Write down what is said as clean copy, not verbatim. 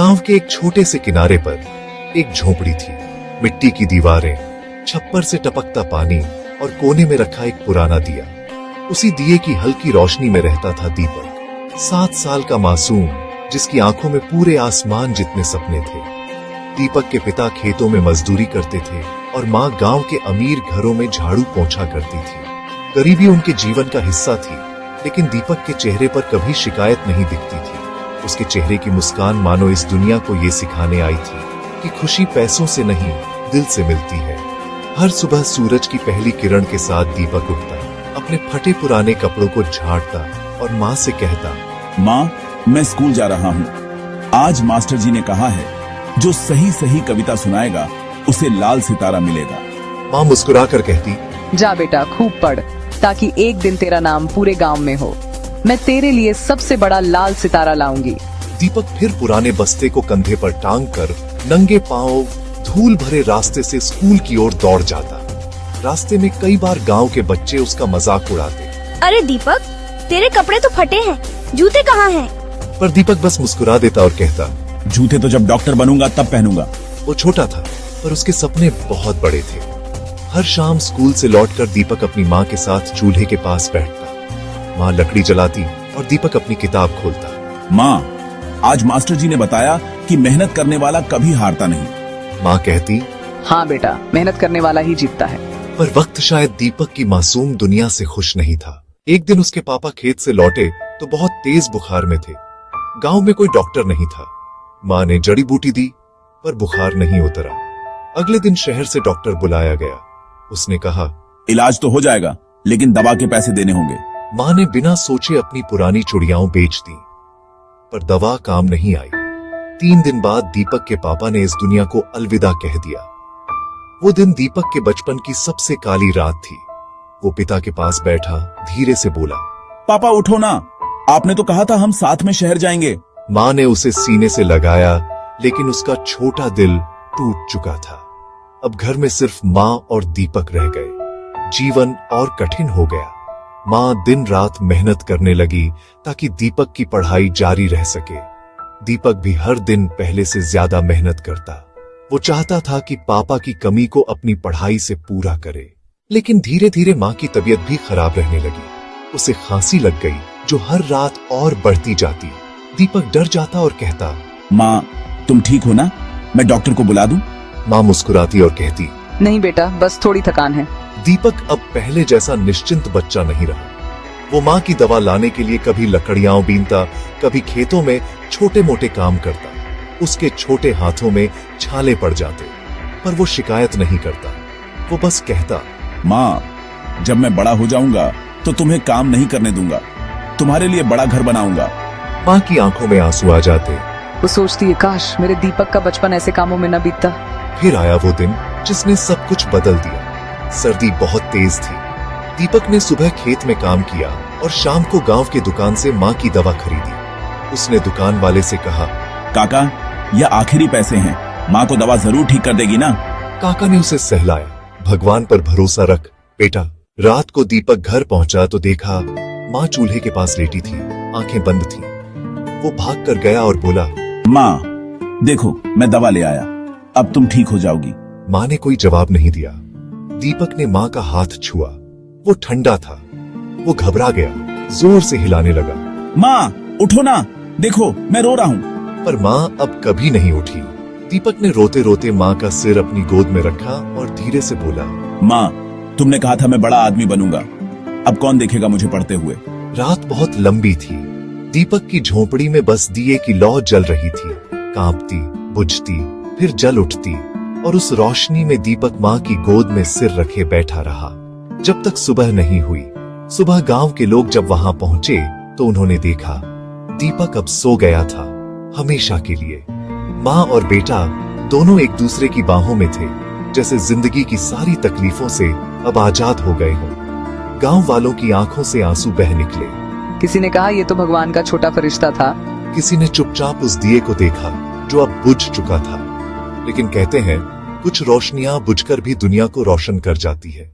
गांव के एक छोटे से किनारे पर एक झोपड़ी थी। मिट्टी की दीवारें, छप्पर से टपकता पानी और कोने में रखा एक पुराना दिया। उसी दिए की हल्की रोशनी में रहता था दीपक, 7 साल का मासूम, जिसकी आंखों में पूरे आसमान जितने सपने थे। दीपक के पिता खेतों में मजदूरी करते थे और माँ गांव के अमीर घरों में झाड़ू पोंछा करती थी। गरीबी उनके जीवन का हिस्सा थी, लेकिन दीपक के चेहरे पर कभी शिकायत नहीं दिखती थी। उसके चेहरे की मुस्कान मानो इस दुनिया को ये सिखाने आई थी कि खुशी पैसों से नहीं, दिल से मिलती है। हर सुबह सूरज की पहली किरण के साथ दीपक उठता, अपने फटे पुराने कपड़ों को झाड़ता और माँ से कहता, माँ, मैं स्कूल जा रहा हूँ। आज मास्टर जी ने कहा है, जो सही सही कविता सुनाएगा उसे लाल सितारा मिलेगा। माँ मुस्कुराकर कहती, जा बेटा, खूब पढ़, ताकि एक दिन तेरा नाम पूरे गांव में हो। मैं तेरे लिए सबसे बड़ा लाल सितारा लाऊंगी। दीपक फिर पुराने बस्ते को कंधे पर टांग कर नंगे पांव धूल भरे रास्ते से स्कूल की ओर दौड़ जाता। रास्ते में कई बार गांव के बच्चे उसका मजाक उड़ाते। अरे दीपक, तेरे कपड़े तो फटे हैं, जूते कहाँ हैं? पर दीपक बस मुस्कुरा देता और कहता, जूते तो जब डॉक्टर बनूंगा तब पहनूंगा। वो छोटा था, पर उसके सपने बहुत बड़े थे। हर शाम स्कूल से लौटकर दीपक अपनी माँ के साथ चूल्हे के पास बैठता। माँ लकड़ी जलाती और दीपक अपनी किताब खोलता। माँ, आज मास्टर जी ने बताया कि मेहनत करने वाला कभी हारता नहीं। माँ कहती, हाँ बेटा, मेहनत करने वाला ही जीतता है। पर वक्त शायद दीपक की मासूम दुनिया से खुश नहीं था। एक दिन उसके पापा खेत से लौटे तो बहुत तेज बुखार में थे। गांव में कोई डॉक्टर नहीं था। माँ ने जड़ी बूटी दी, पर बुखार नहीं उतरा। अगले दिन शहर से डॉक्टर बुलाया गया। उसने कहा, इलाज तो हो जाएगा, लेकिन दवा के पैसे देने होंगे। माँ ने बिना सोचे अपनी पुरानी चुड़ियां बेच दी, पर दवा काम नहीं आई। 3 दिन बाद दीपक के पापा ने इस दुनिया को अलविदा कह दिया। वो दिन दीपक के बचपन की सबसे काली रात थी। वो पिता के पास बैठा धीरे से बोला, पापा उठो ना, आपने तो कहा था हम साथ में शहर जाएंगे। माँ ने उसे सीने से लगाया, लेकिन उसका छोटा दिल टूट चुका था। अब घर में सिर्फ माँ और दीपक रह गए। जीवन और कठिन हो गया। माँ दिन रात मेहनत करने लगी ताकि दीपक की पढ़ाई जारी रह सके। दीपक भी हर दिन पहले से ज्यादा मेहनत करता। वो चाहता था कि पापा की कमी को अपनी पढ़ाई से पूरा करे। लेकिन धीरे धीरे माँ की तबीयत भी खराब रहने लगी। उसे खांसी लग गई, जो हर रात और बढ़ती जाती। दीपक डर जाता और कहता, माँ, तुम ठीक हो ना? मैं डॉक्टर को बुला दूं? माँ मुस्कुराती और कहती, नहीं बेटा, बस थोड़ी थकान है। दीपक अब पहले जैसा निश्चिंत बच्चा नहीं रहा। वो माँ की दवा लाने के लिए कभी लकड़ियां बीनता, कभी खेतों में छोटे मोटे काम करता। उसके छोटे हाथों में छाले पड़ जाते, पर वो शिकायत नहीं करता। वो बस कहता, माँ, जब मैं बड़ा हो जाऊंगा तो तुम्हें काम नहीं करने दूंगा। तुम्हारे लिए बड़ा घर बनाऊंगा। माँ की आंखों में आंसू आ जाते। वो सोचती है, काश मेरे दीपक का बचपन ऐसे कामों में न बीतता। फिर आया वो दिन जिसने सब कुछ बदल दिया। सर्दी बहुत तेज थी। दीपक ने सुबह खेत में काम किया और शाम को गांव की दुकान से माँ की दवा खरीदी। उसने दुकान वाले से कहा, काका, यह आखिरी पैसे हैं, माँ को दवा जरूर ठीक कर देगी ना? काका ने उसे सहलाया, भगवान पर भरोसा रख बेटा। रात को दीपक घर पहुंचा तो देखा माँ चूल्हे के पास लेटी थी, आंखें बंद थी। वो भाग कर गया और बोला, माँ, देखो मैं दवा ले आया, अब तुम ठीक हो जाओगी। माँ ने कोई जवाब नहीं दिया। दीपक ने माँ का हाथ छुआ। वो ठंडा था। वो घबरा गया, जोर से हिलाने लगा। माँ, उठो ना, देखो मैं रो रहा हूँ। पर माँ अब कभी नहीं उठी। दीपक ने रोते रोते माँ का सिर अपनी गोद में रखा और धीरे से बोला, माँ, तुमने कहा था मैं बड़ा आदमी बनूंगा, अब कौन देखेगा मुझे पढ़ते हुए? रात बहुत लंबी थी। दीपक की झोपड़ी में बस दिए की लौ जल रही थी, कांपती, बुझती, फिर जल उठती, और उस रोशनी में दीपक माँ की गोद में सिर रखे बैठा रहा, जब तक सुबह नहीं हुई। सुबह गांव के लोग जब वहां पहुंचे तो उन्होंने देखा दीपक अब सो गया था, हमेशा के लिए। माँ और बेटा दोनों एक दूसरे की बाहों में थे, जैसे जिंदगी की सारी तकलीफों से अब आजाद हो गए हों। गांव वालों की आंखों से आंसू बह निकले। किसी ने कहा, ये तो भगवान का छोटा फरिश्ता था। किसी ने चुपचाप उस दिए को देखा जो अब बुझ चुका था। लेकिन कहते हैं, कुछ रोशनियां बुझकर भी दुनिया को रोशन कर जाती है।